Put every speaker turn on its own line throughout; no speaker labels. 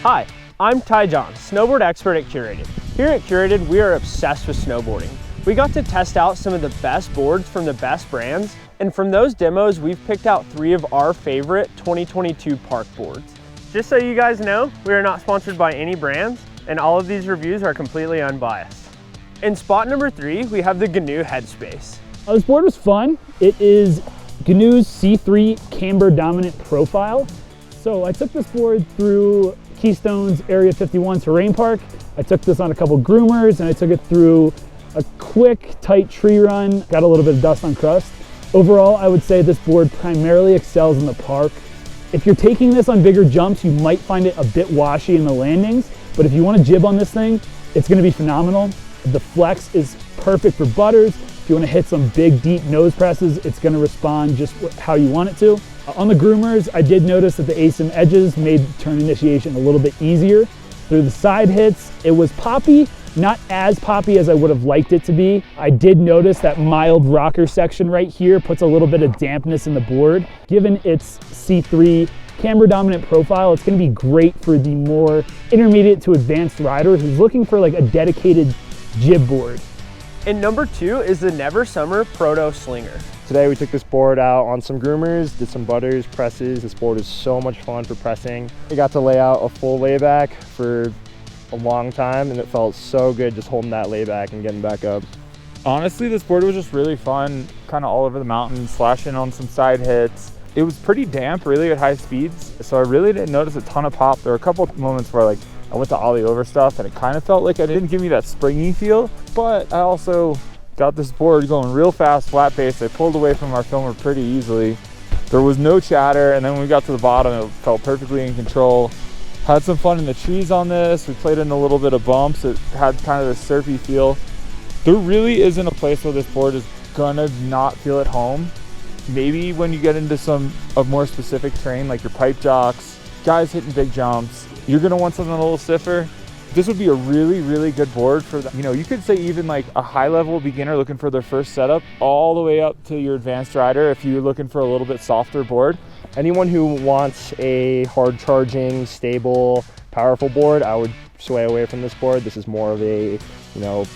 Hi, I'm Ty John, snowboard expert at Curated. Here at Curated, we are obsessed with snowboarding. We got to test out some of the best boards from the best brands, and from those demos, we've picked out 3 of our favorite 2022 park boards. Just so you guys know, we are not sponsored by any brands, and all of these reviews are completely unbiased. In spot number 3, we have the GNU Headspace.
This board was fun. It is GNU's C3 camber dominant profile. So I took this board through Keystone's Area 51 terrain park. I took this on a couple groomers and I took it through a quick, tight tree run. Got a little bit of dust on crust. Overall, I would say this board primarily excels in the park. If you're taking this on bigger jumps, you might find it a bit washy in the landings, but if you want to jib on this thing, it's going to be phenomenal. The flex is perfect for butters. If you want to hit some big, deep nose presses, it's going to respond just how you want it to. On the groomers, I did notice that the ASIM edges made turn initiation a little bit easier. Through the side hits, it was poppy, not as poppy as I would have liked it to be. I did notice that mild rocker section right here puts a little bit of dampness in the board. Given its C3 camber dominant profile, it's going to be great for the more intermediate to advanced rider who's looking for like a dedicated jib board.
And number 2 is the Never Summer Proto Slinger.
Today we took this board out on some groomers, did some butters, presses. This board is so much fun for pressing. We got to lay out a full layback for a long time and it felt so good just holding that layback and getting back up.
Honestly, this board was just really fun, kind of all over the mountain, slashing on some side hits. It was pretty damp really at high speeds, so I really didn't notice a ton of pop. There were a couple of moments where I went to ollie over stuff and it kind of felt like it didn't give me that springy feel, but I also got this board going real fast, flat pace. I pulled away from our filmer pretty easily. There was no chatter, and then when we got to the bottom, it felt perfectly in control. Had some fun in the trees on this. We played in a little bit of bumps. It had kind of this surfy feel. There really isn't a place where this board is gonna not feel at home. Maybe when you get into some of more specific terrain, like your pipe jocks, guys hitting big jumps, you're gonna want something a little stiffer. This would be a really, really good board for that. You know, you could say even like a high-level beginner looking for their first setup, all the way up to your advanced rider if you're looking for a little bit softer board.
Anyone who wants a hard charging, stable, powerful board, I would sway away from this board. This is more of a,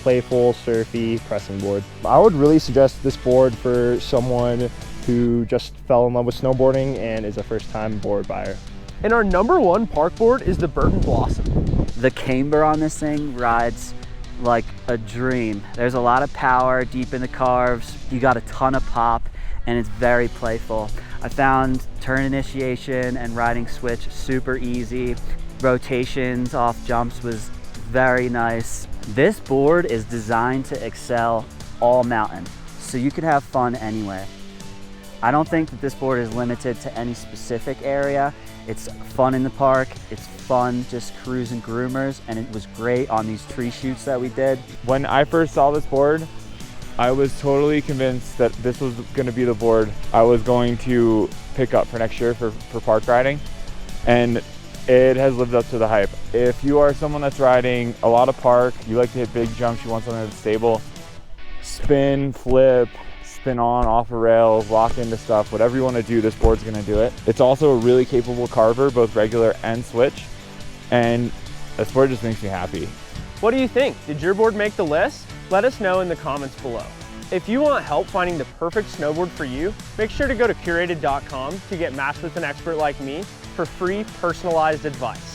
playful, surfy pressing board. I would really suggest this board for someone who just fell in love with snowboarding and is a first-time board buyer.
And our number 1 park board is the Burton Blossom.
The camber on this thing rides like a dream. There's a lot of power deep in the carves. You got a ton of pop and it's very playful. I found turn initiation and riding switch super easy. Rotations off jumps was very nice. This board is designed to excel all mountain, so you could have fun anywhere. I don't think that this board is limited to any specific area. It's fun in the park, it's fun just cruising groomers, and it was great on these tree shoots that we did.
When I first saw this board, I was totally convinced that this was going to be the board I was going to pick up for next year for park riding, and it has lived up to the hype. If you are someone that's riding a lot of park, you like to hit big jumps, you want something that's stable, spin, flip, spin on, off of rails, lock into stuff, whatever you want to do, this board's going to do it. It's also a really capable carver, both regular and switch, and this board just makes me happy.
What do you think? Did your board make the list? Let us know in the comments below. If you want help finding the perfect snowboard for you, make sure to go to curated.com to get matched with an expert like me for free personalized advice.